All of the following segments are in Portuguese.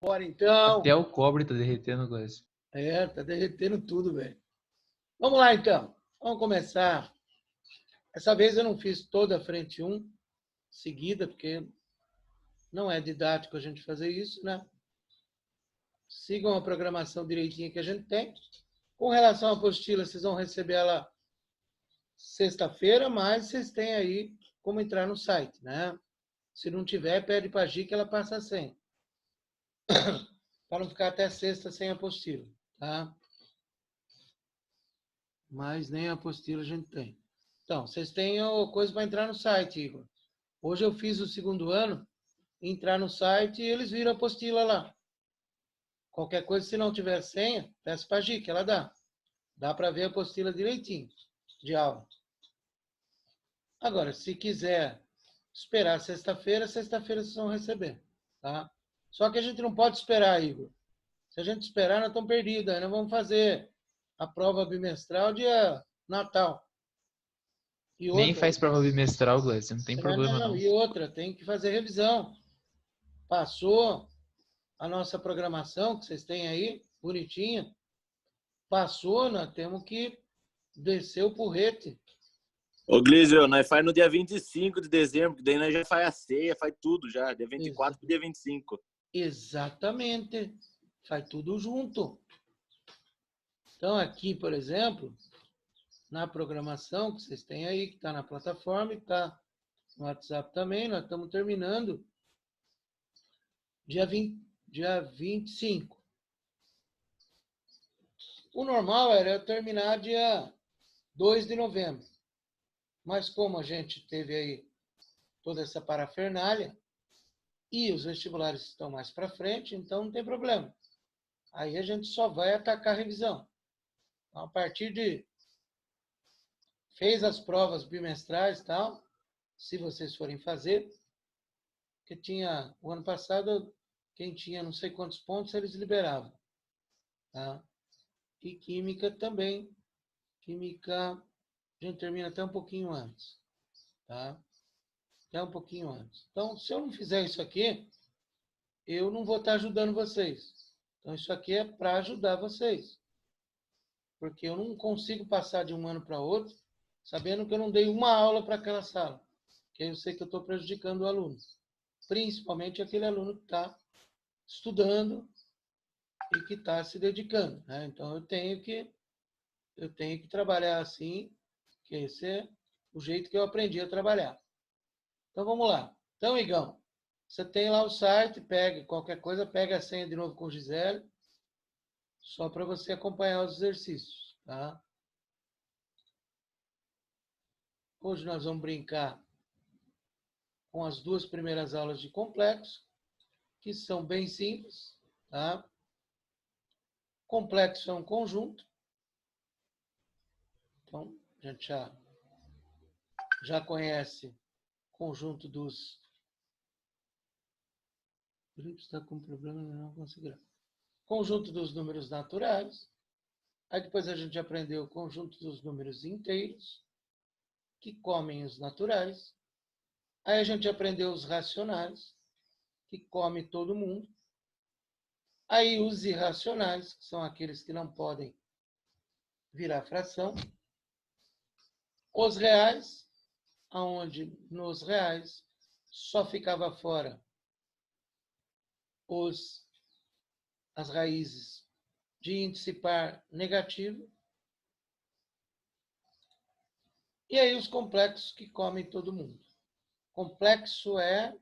Bora então. Até o cobre tá derretendo, Gleice. Tá derretendo tudo, velho. Vamos lá então. Vamos começar. Essa vez eu não fiz toda a frente 1 seguida, porque não é didático a gente fazer isso, né? Sigam a programação direitinha que a gente tem. Com relação à apostila, vocês vão receber ela sexta-feira, mas vocês têm aí como entrar no site, né? Se não tiver, pede para a Gi que ela passa a senha. Para não ficar até sexta sem apostila, tá? Mas nem a apostila a gente tem. Então, vocês têm coisa para entrar no site, Igor. Hoje eu fiz o segundo ano, entrar no site e eles viram a apostila lá. Qualquer coisa, se não tiver senha, peça para a Gi, que ela dá. Dá para ver a apostila direitinho, de aula. Agora, se quiser esperar sexta-feira vocês vão receber, tá? Só que a gente não pode esperar, Igor. Se a gente esperar, nós estamos perdidos. Aí nós vamos fazer a prova bimestral dia Natal. E Nem outra, faz prova bimestral, Gleice, não tem problema não. E outra, tem que fazer revisão. Passou a nossa programação, que vocês têm aí, bonitinha. Passou, nós temos que descer o porrete. Ô, Glísio, nós faz no dia 25 de dezembro, que daí nós já faz a ceia, faz tudo já. Dia 24 pro dia 25. Exatamente. Faz tudo junto. Então, aqui, por exemplo, na programação que vocês têm aí, que está na plataforma e está no WhatsApp também, nós estamos terminando dia 25. O normal era eu terminar dia 2 de novembro. Mas como a gente teve aí toda essa parafernália e os vestibulares estão mais para frente, então não tem problema. Aí a gente só vai atacar a revisão. Então, a partir de... Fez as provas bimestrais e tal, se vocês forem fazer, que tinha, o ano passado, quem tinha não sei quantos pontos, eles liberavam. Tá? E química também. Química, a gente termina até um pouquinho antes. Tá? Até um pouquinho antes. Então, se eu não fizer isso aqui, eu não vou estar ajudando vocês. Então, isso aqui é para ajudar vocês. Porque eu não consigo passar de um ano para outro sabendo que eu não dei uma aula para aquela sala. Porque eu sei que eu estou prejudicando o aluno. Principalmente aquele aluno que está estudando e que está se dedicando. Né? Então, eu tenho que trabalhar assim, que esse é o jeito que eu aprendi a trabalhar. Então, vamos lá. Então, Igão, você tem lá o site, pega qualquer coisa, pega a senha de novo com o Gisele, só para você acompanhar os exercícios. Tá? Hoje nós vamos brincar com as duas primeiras aulas de complexo, que são bem simples. Tá? Complexo é um conjunto. Então, a gente já conhece o conjunto dos... O Felipe está com problema, não conseguirá. Conjunto dos números naturais. Aí depois a gente aprendeu o conjunto dos números inteiros, que comem os naturais. Aí a gente aprendeu os racionais, que come todo mundo. Aí os irracionais, que são aqueles que não podem virar fração. Os reais, onde nos reais só ficava fora as raízes de índice par negativo. E aí os complexos que comem todo mundo. Complexo é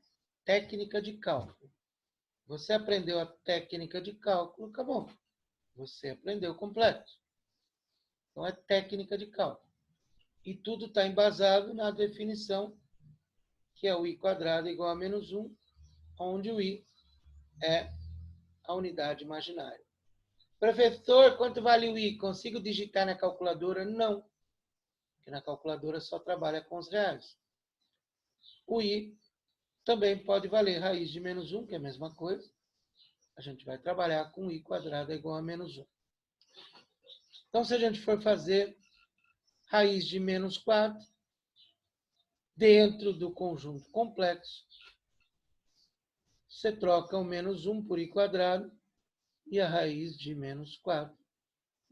técnica de cálculo. Você aprendeu a técnica de cálculo, acabou. Você aprendeu o complexo. Então é técnica de cálculo. E tudo está embasado na definição, que é o i quadrado igual a menos 1, onde o i é a unidade imaginária. Professor, quanto vale o i? Consigo digitar na calculadora? Não. Porque na calculadora só trabalha com os reais. O i também pode valer raiz de menos 1, que é a mesma coisa. A gente vai trabalhar com i quadrado igual a menos 1. Então, se a gente for fazer raiz de menos 4 dentro do conjunto complexo, Você troca o menos 1 por i² e a raiz de menos 4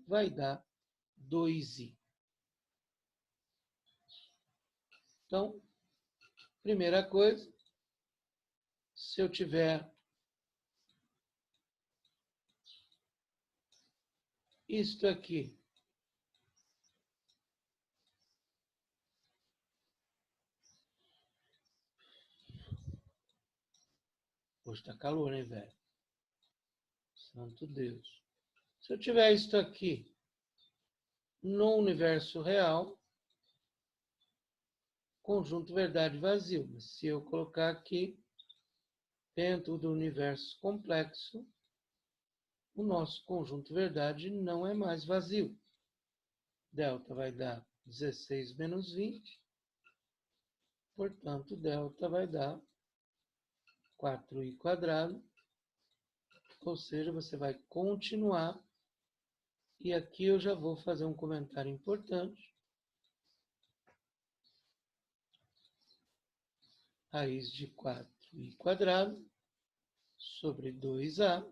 vai dar 2i. Então, primeira coisa, se eu tiver isto aqui, hoje está calor, né, velho? Santo Deus. Se eu tiver isto aqui no universo real, conjunto verdade vazio. Mas se eu colocar aqui dentro do universo complexo, o nosso conjunto verdade não é mais vazio. Delta vai dar 16 menos 20. Portanto, delta vai dar 4i². Ou seja, você vai continuar. E aqui eu já vou fazer um comentário importante. Raiz de 4i² sobre 2a.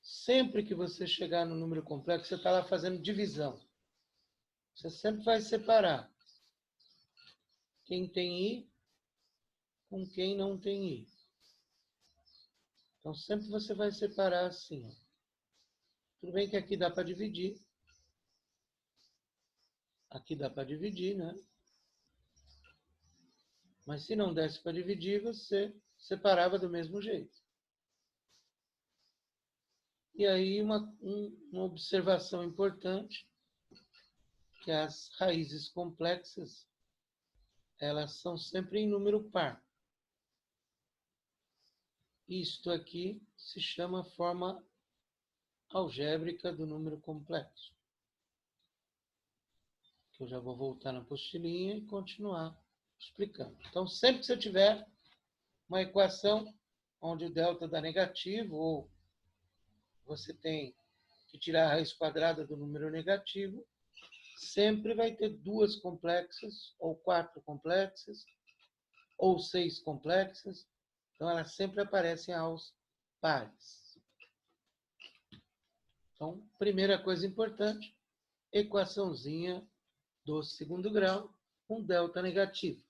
Sempre que você chegar no número complexo, você está lá fazendo divisão. Você sempre vai separar quem tem i com quem não tem i. Então, sempre você vai separar assim. Ó. Tudo bem que aqui dá para dividir. Aqui dá para dividir, né? Mas se não desse para dividir, você separava do mesmo jeito. E aí, uma observação importante, que as raízes complexas, elas são sempre em número par. Isto aqui se chama forma algébrica do número complexo. Que eu já vou voltar na apostilinha e continuar explicando. Então, sempre que você tiver uma equação onde o delta dá negativo, ou você tem que tirar a raiz quadrada do número negativo, sempre vai ter 2 complexas, ou 4 complexas, ou 6 complexas. Então, elas sempre aparecem aos pares. Então, primeira coisa importante, equaçãozinha do segundo grau, com delta negativo.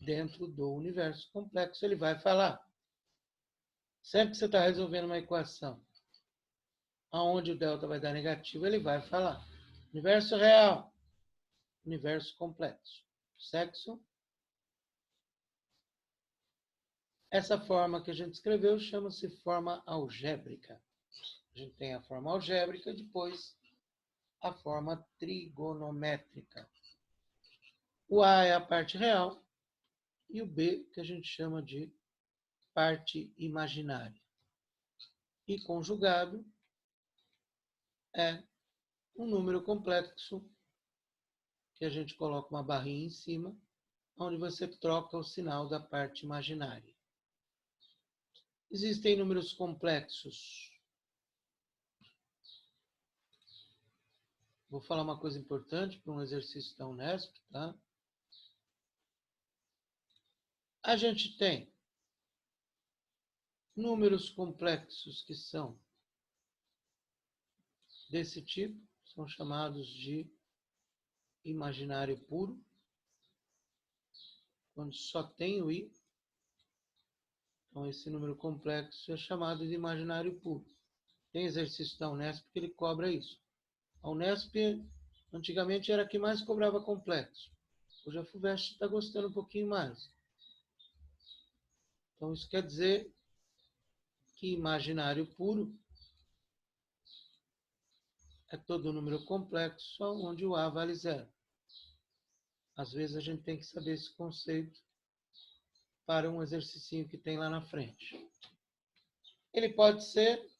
Dentro do universo complexo, ele vai falar. Sempre que você está resolvendo uma equação onde o delta vai dar negativo, ele vai falar. Universo real, universo complexo. Sexo. Essa forma que a gente escreveu chama-se forma algébrica. A gente tem a forma algébrica, depois a forma trigonométrica. O A é a parte real e o B que a gente chama de parte imaginária. E conjugado é um número complexo que a gente coloca uma barrinha em cima, onde você troca o sinal da parte imaginária. Existem números complexos. Vou falar uma coisa importante para um exercício da Unesp, tá? A gente tem números complexos que são desse tipo, são chamados de imaginário puro, quando só tem o i. Então, esse número complexo é chamado de imaginário puro. Tem exercício da Unesp que ele cobra isso. A Unesp, antigamente, era a que mais cobrava complexo. Hoje a FUVEST está gostando um pouquinho mais. Então, isso quer dizer que imaginário puro é todo número complexo onde o A vale 0. Às vezes a gente tem que saber esse conceito para um exercício que tem lá na frente. Ele pode ser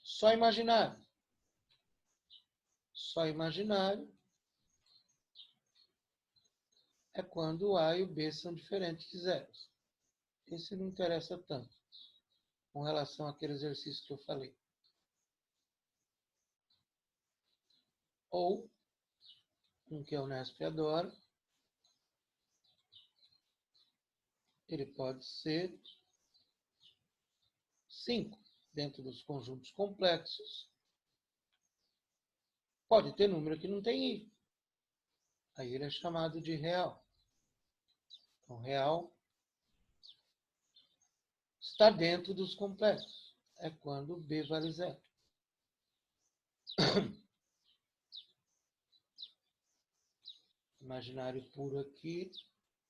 só imaginário. Só imaginário é quando o A e o B são diferentes de zeros. Esse não interessa tanto com relação àquele exercício que eu falei. Ou, um que a Unesp adora, ele pode ser 5. Dentro dos conjuntos complexos, pode ter número que não tem i. Aí ele é chamado de real. Então, real está dentro dos complexos. É quando b vale 0. Imaginário puro aqui,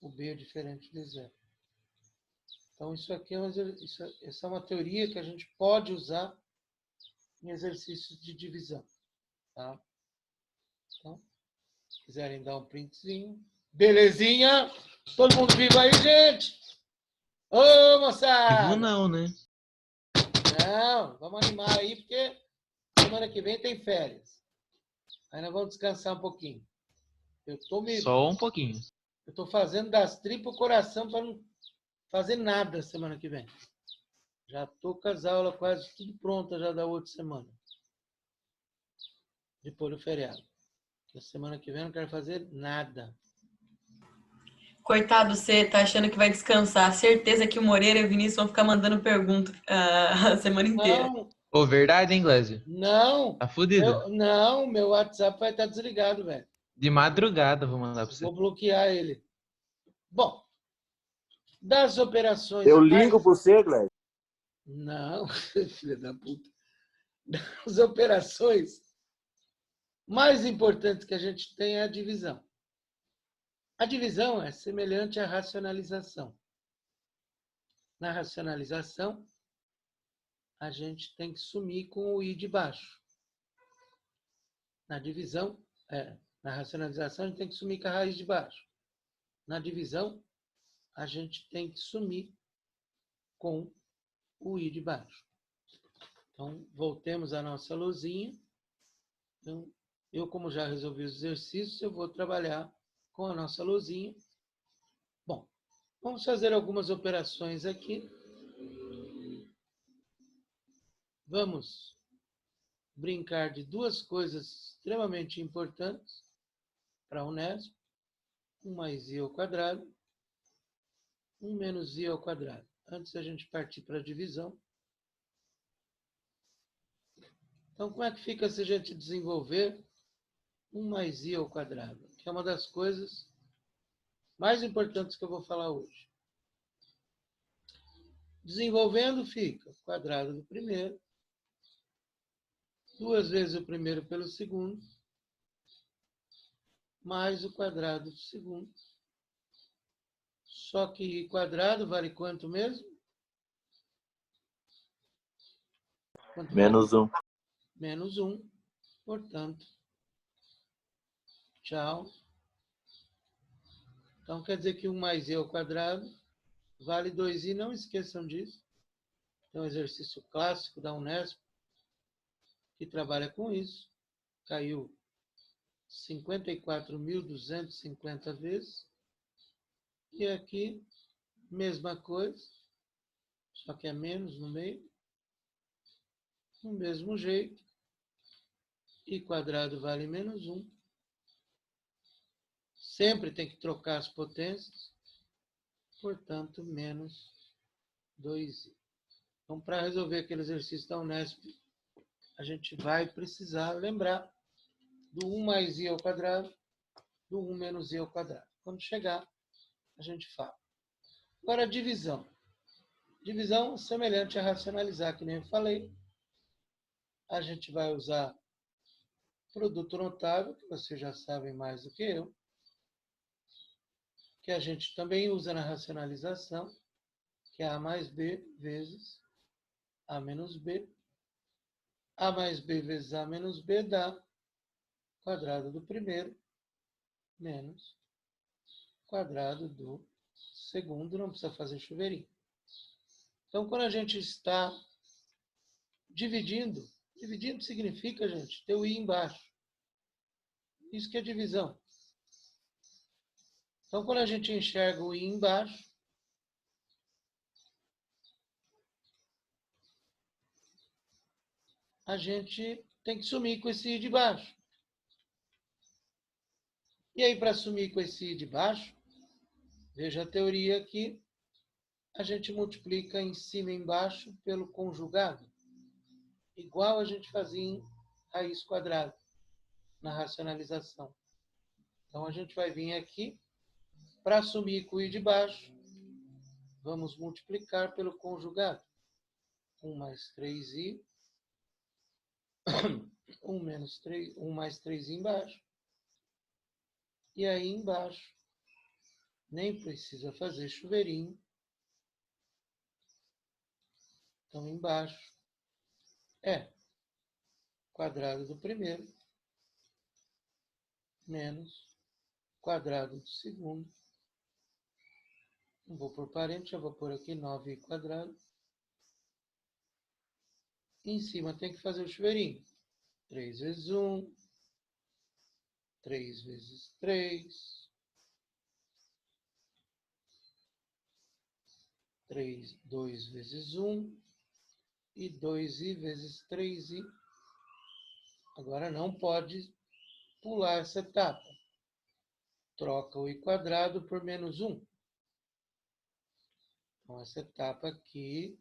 o b é diferente de 0. Então, isso aqui essa é uma teoria que a gente pode usar em exercícios de divisão. Tá? Então, se quiserem dar um printzinho. Belezinha? Todo mundo vivo aí, gente? Ô, moçada! Vivo não, né? Não, vamos animar aí, porque semana que vem tem férias. Aí nós vamos descansar um pouquinho. Só um pouquinho. Eu estou fazendo das tripas o coração para não fazer nada semana que vem. Já estou com as aulas quase tudo prontas já da outra semana. Depois do feriado. Na semana que vem eu não quero fazer nada. Coitado, você tá achando que vai descansar. Certeza que o Moreira e o Vinícius vão ficar mandando pergunta a semana inteira. Não, Ô, verdade, hein, Glésio? não. Tá fudido. Não, meu WhatsApp vai estar desligado, velho. De madrugada vou mandar pra você. Vou bloquear ele. Bom, das operações... Eu ligo para você, Gleice. Não, filha da puta. Das operações mais importantes que a gente tem é a divisão. A divisão é semelhante à racionalização. Na racionalização, a gente tem que sumir com o i de baixo. Na divisão, na racionalização, a gente tem que sumir com a raiz de baixo. Na divisão, a gente tem que sumir com o i de baixo. Então, voltemos à nossa lousinha. Então, eu, como já resolvi os exercícios, eu vou trabalhar com a nossa lousinha. Bom, vamos fazer algumas operações aqui. Vamos brincar de duas coisas extremamente importantes para a Unesp. 1 mais i ao quadrado, 1 menos i ao quadrado. Antes da gente partir para a divisão. Então, como é que fica se a gente desenvolver 1 mais i ao quadrado? Que é uma das coisas mais importantes que eu vou falar hoje. Desenvolvendo fica o quadrado do primeiro, 2 vezes o primeiro pelo segundo, mais o quadrado do segundo. Só que i quadrado vale quanto mesmo? Quanto Menos vale? 1. Menos 1. Portanto, tchau. Então, quer dizer que 1 mais i ao quadrado vale 2i. Não esqueçam disso. É um exercício clássico da Unesp que trabalha com isso. Caiu 54.250 vezes. E aqui, mesma coisa, só que é menos no meio. Do mesmo jeito, i quadrado vale menos 1. Sempre tem que trocar as potências, portanto, menos 2i. Então, para resolver aquele exercício da Unesp, a gente vai precisar lembrar do 1 mais i ao quadrado, do 1 menos i ao quadrado. Quando chegar, a gente fala. Agora, a divisão. Divisão semelhante a racionalizar, que nem eu falei. A gente vai usar produto notável, que vocês já sabem mais do que eu, que a gente também usa na racionalização, que é a mais b vezes a menos b. A mais b vezes a menos b dá quadrado do primeiro menos quadrado do segundo. Não precisa fazer chuveirinho. Então, quando a gente está dividindo significa, gente, ter o i embaixo. Isso que é divisão. Então, quando a gente enxerga o i embaixo, a gente tem que sumir com esse i de baixo. E aí, para sumir com esse i de baixo, veja a teoria aqui. a gente multiplica em cima e embaixo pelo conjugado, igual a gente fazia em raiz quadrada, na racionalização. Então, a gente vai vir aqui, para assumir com o i de baixo, vamos multiplicar pelo conjugado. 1 mais 3i, 1 menos 3, 1 mais 3i embaixo. E aí embaixo, nem precisa fazer chuveirinho. Então, embaixo é quadrado do primeiro menos quadrado do segundo. Não vou por parente, já vou pôr aqui 9i quadrado. E em cima tem que fazer o chuveirinho. 3 vezes 1, 3 vezes 3, 2 vezes 1 e 2i vezes 3i. Agora não pode pular essa etapa. Troca o i quadrado por menos 1. Então, essa etapa aqui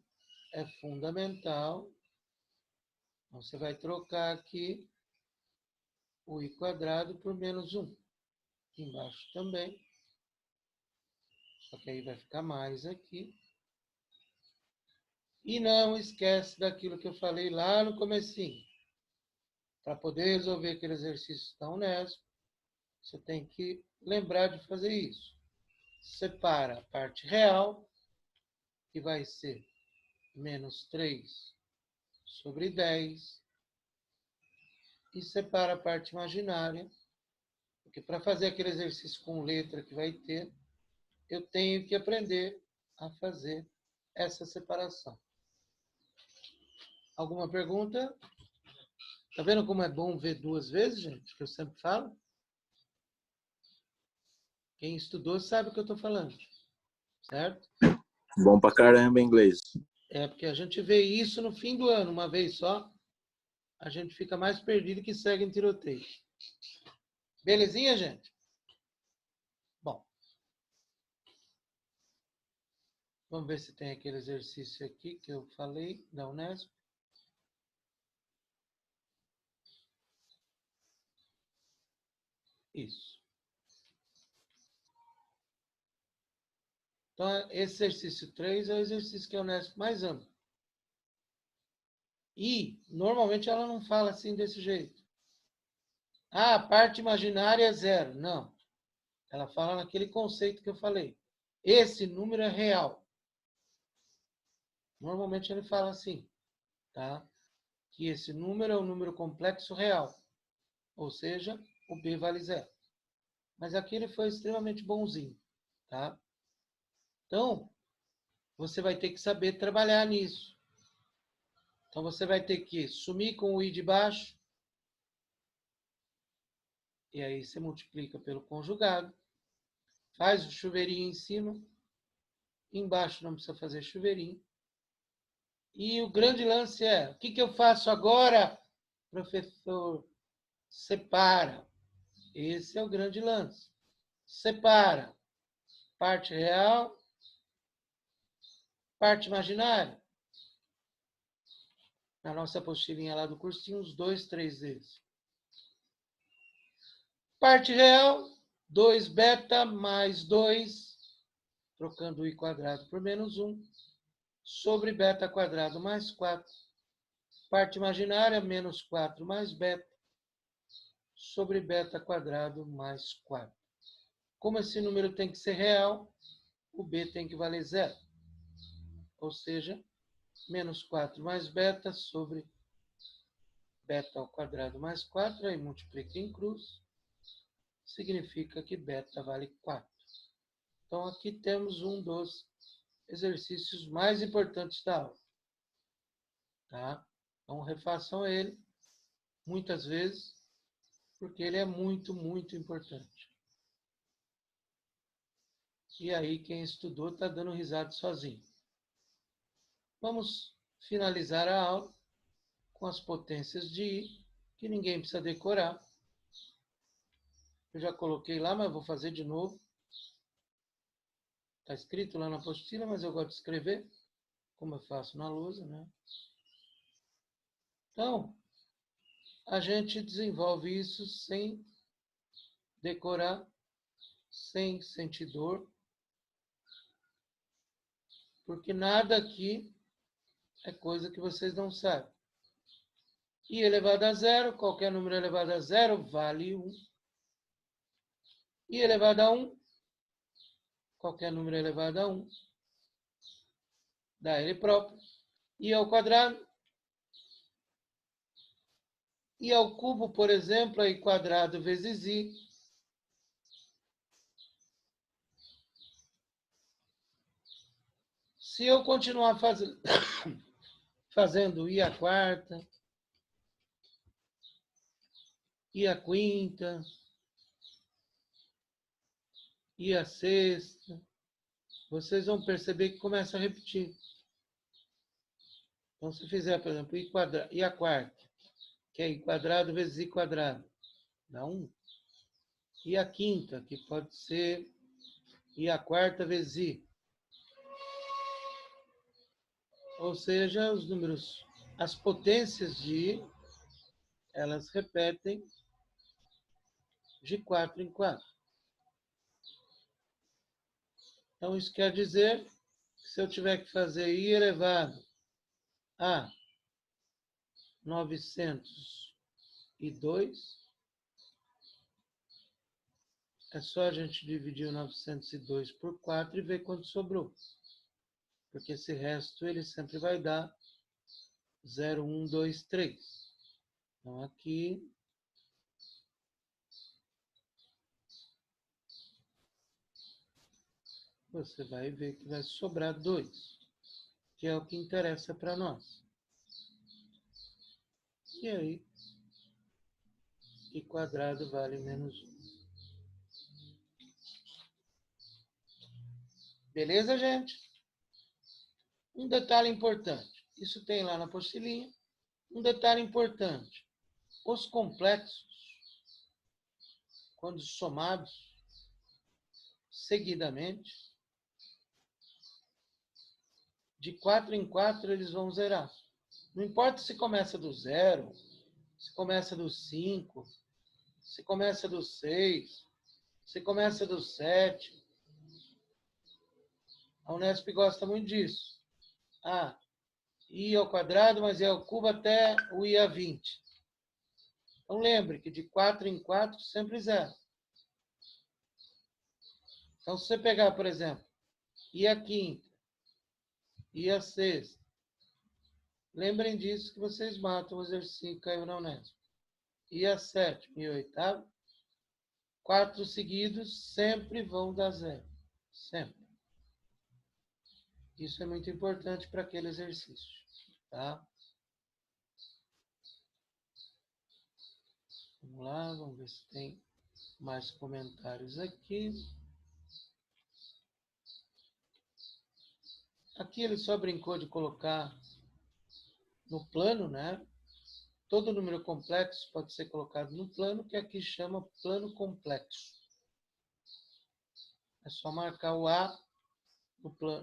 é fundamental. Então, você vai trocar aqui o i quadrado por menos 1. Aqui embaixo também. Só que aí vai ficar mais aqui. E não esquece daquilo que eu falei lá no comecinho. Para poder resolver aquele exercício da Unesp, você tem que lembrar de fazer isso. Separa a parte real, que vai ser menos 3 sobre 10. E separa a parte imaginária, porque para fazer aquele exercício com letra que vai ter, eu tenho que aprender a fazer essa separação. Alguma pergunta? Tá vendo como é bom ver duas vezes, gente? Que eu sempre falo. Quem estudou sabe o que eu estou falando. Certo? Bom pra caramba inglês. É, porque a gente vê isso no fim do ano, uma vez só. A gente fica mais perdido que segue em tiroteio. Belezinha, gente? Bom. Vamos ver se tem aquele exercício aqui que eu falei da Unesp. Isso. Então, esse exercício 3 é o exercício que a Unesp mais ama. E, normalmente, ela não fala assim desse jeito. Ah, a parte imaginária é 0. Não. Ela fala naquele conceito que eu falei. Esse número é real. Normalmente, ele fala assim, tá? Que esse número é um número complexo real. Ou seja, o b vale 0. Mas aqui ele foi extremamente bonzinho, tá? Então, você vai ter que saber trabalhar nisso. Então, você vai ter que sumir com o i de baixo. E aí você multiplica pelo conjugado. Faz o chuveirinho em cima. Embaixo não precisa fazer chuveirinho. E o grande lance é, o que eu faço agora, professor? Separa. Esse é o grande lance. Separa. Parte real, parte imaginária. Na nossa apostilinha lá do cursinho, uns 2, 3 vezes. Parte real, 2 beta mais 2, trocando o i quadrado por menos 1, sobre beta quadrado mais 4. Parte imaginária, menos 4 mais beta, sobre beta quadrado mais 4. Como esse número tem que ser real, o b tem que valer 0. Ou seja, menos 4 mais beta sobre beta ao quadrado mais 4, aí multiplica em cruz, significa que beta vale 4. Então, aqui temos um dos exercícios mais importantes da aula. Tá? Então, refaçam ele muitas vezes, porque ele é muito, muito importante. E aí, quem estudou está dando risada sozinho. Vamos finalizar a aula com as potências de i, que ninguém precisa decorar. Eu já coloquei lá, mas vou fazer de novo. Está escrito lá na apostila, mas eu gosto de escrever, como eu faço na lousa, né? Então, a gente desenvolve isso sem decorar, sem sentir dor, porque nada aqui é coisa que vocês não sabem. I elevado a zero, qualquer número elevado a zero vale 1. I elevado a 1, qualquer número elevado a 1, dá ele próprio. I ao quadrado. I ao cubo, por exemplo, é I quadrado vezes I. Se eu continuar fazendo I à quarta, I à quinta, I à sexta, vocês vão perceber que começa a repetir. Então, se fizer, por exemplo, I à quarta, que é I quadrado vezes I quadrado, dá 1. I à quinta, que pode ser I à quarta vezes I. Ou seja, os números, as potências de I, elas repetem de 4 em 4. Então, isso quer dizer que se eu tiver que fazer I elevado a 902, é só a gente dividir o 902 por 4 e ver quanto sobrou. Porque esse resto ele sempre vai dar 0, 1, 2, 3. Então, aqui você vai ver que vai sobrar 2, que é o que interessa para nós. E aí, I quadrado vale menos 1. Beleza, gente? Um detalhe importante. Isso tem lá na apostilinha. Um detalhe importante. Os complexos, quando somados seguidamente, de 4 em 4 eles vão zerar. Não importa se começa do 0, se começa do 5, se começa do 6, se começa do 7. A Unesp gosta muito disso. I ao quadrado, mas I ao cubo até o I a 20. Então, lembre que de 4 em 4 sempre zero. Então, se você pegar, por exemplo, I a quinta, I a sexta, lembrem disso que vocês matam o exercício que caiu na Unesp. I a sétima e oitava, 4 seguidos sempre vão dar zero. Sempre. Isso é muito importante para aquele exercício. Tá? Vamos lá, vamos ver se tem mais comentários aqui. Aqui ele só brincou de colocar no plano, né? Todo número complexo pode ser colocado no plano, que aqui chama plano complexo. É só marcar o A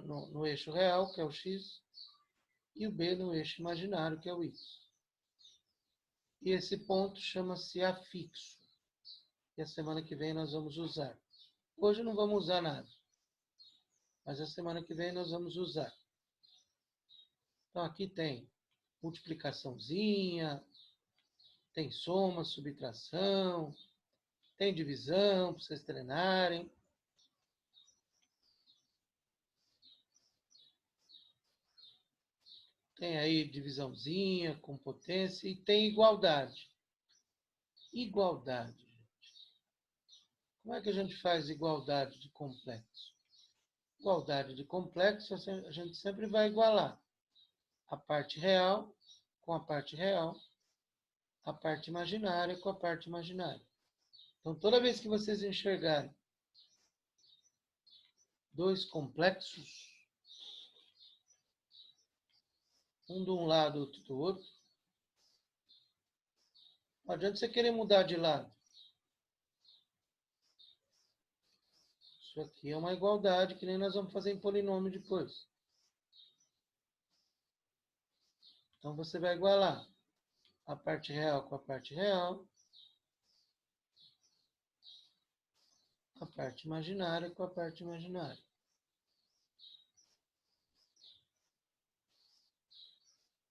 no eixo real, que é o X, e o B no eixo imaginário, que é o Y. E esse ponto chama-se afixo. E a semana que vem nós vamos usar. Hoje não vamos usar nada. Mas a semana que vem nós vamos usar. Então, aqui tem multiplicaçãozinha, tem soma, subtração, tem divisão, para vocês treinarem. Tem aí divisãozinha com potência e tem igualdade. Igualdade, gente. Como é que a gente faz igualdade de complexo? Igualdade de complexo, a gente sempre vai igualar a parte real com a parte real, a parte imaginária com a parte imaginária. Então, toda vez que vocês enxergarem dois complexos, um de um lado, outro do outro, não adianta você querer mudar de lado. Isso aqui é uma igualdade que nem nós vamos fazer em polinômio depois. Então, você vai igualar a parte real com a parte real, a parte imaginária com a parte imaginária.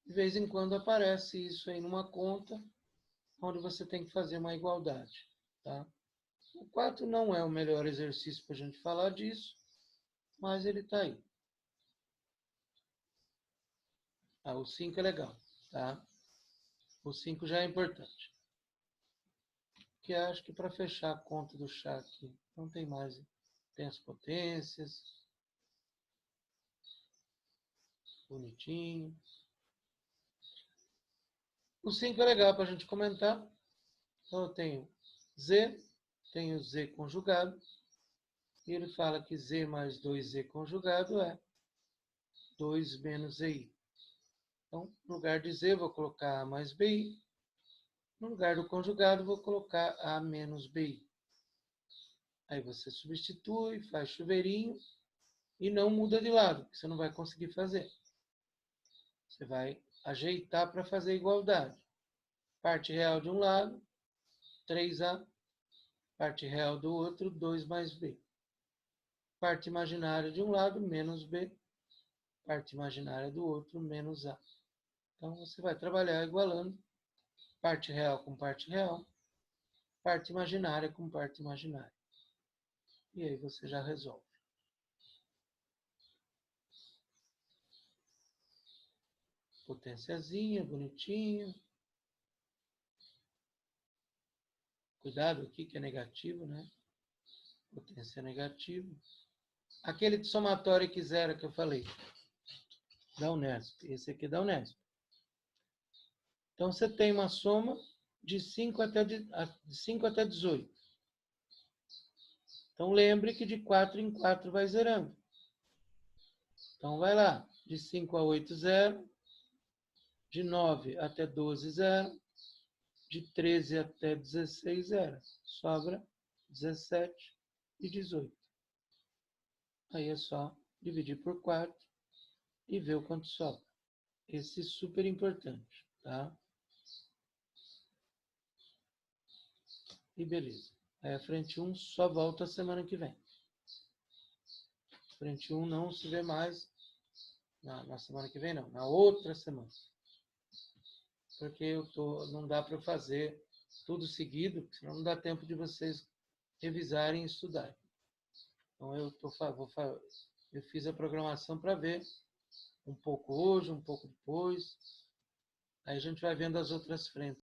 De vez em quando aparece isso aí numa conta, onde você tem que fazer uma igualdade. Tá? O 4 não é o melhor exercício para a gente falar disso, mas ele está aí. Ah, o 5 é legal. Tá? O 5 já é importante. Que acho que para fechar a conta do chá aqui, não tem mais. Tem as potências. Bonitinho. O 5 é legal para a gente comentar. Então, eu tenho Z conjugado. E ele fala que Z mais 2Z conjugado é 2 menos ZI. Então, no lugar de Z, vou colocar A mais BI. No lugar do conjugado, vou colocar A menos BI. Aí você substitui, faz chuveirinho e não muda de lado, porque você não vai conseguir fazer. Você vai ajeitar para fazer igualdade. Parte real de um lado, 3A. Parte real do outro, 2 mais B. Parte imaginária de um lado, menos B. Parte imaginária do outro, menos A. Então, você vai trabalhar igualando parte real com parte real, parte imaginária com parte imaginária. E aí você já resolve. Potênciazinha, bonitinho. Cuidado aqui que é negativo, né? Potência negativa. Aquele de somatório que zero que eu falei. Da Unesp. Esse aqui é da Unesp. Então, você tem uma soma de 5 até 18. Então, lembre que de 4 em 4 vai zerando. Então, vai lá. De 5 a 8, 0. De 9 até 12, 0. De 13 até 16, 0. Sobra 17 e 18. Aí é só dividir por 4 e ver o quanto sobra. Esse é super importante, tá? E beleza. Aí a frente 1 só volta semana que vem. Frente 1 não se vê mais na semana que vem, não. Na outra semana. Porque não dá para fazer tudo seguido, senão não dá tempo de vocês revisarem e estudarem. Então, eu fiz a programação para ver um pouco hoje, um pouco depois. Aí a gente vai vendo as outras frentes.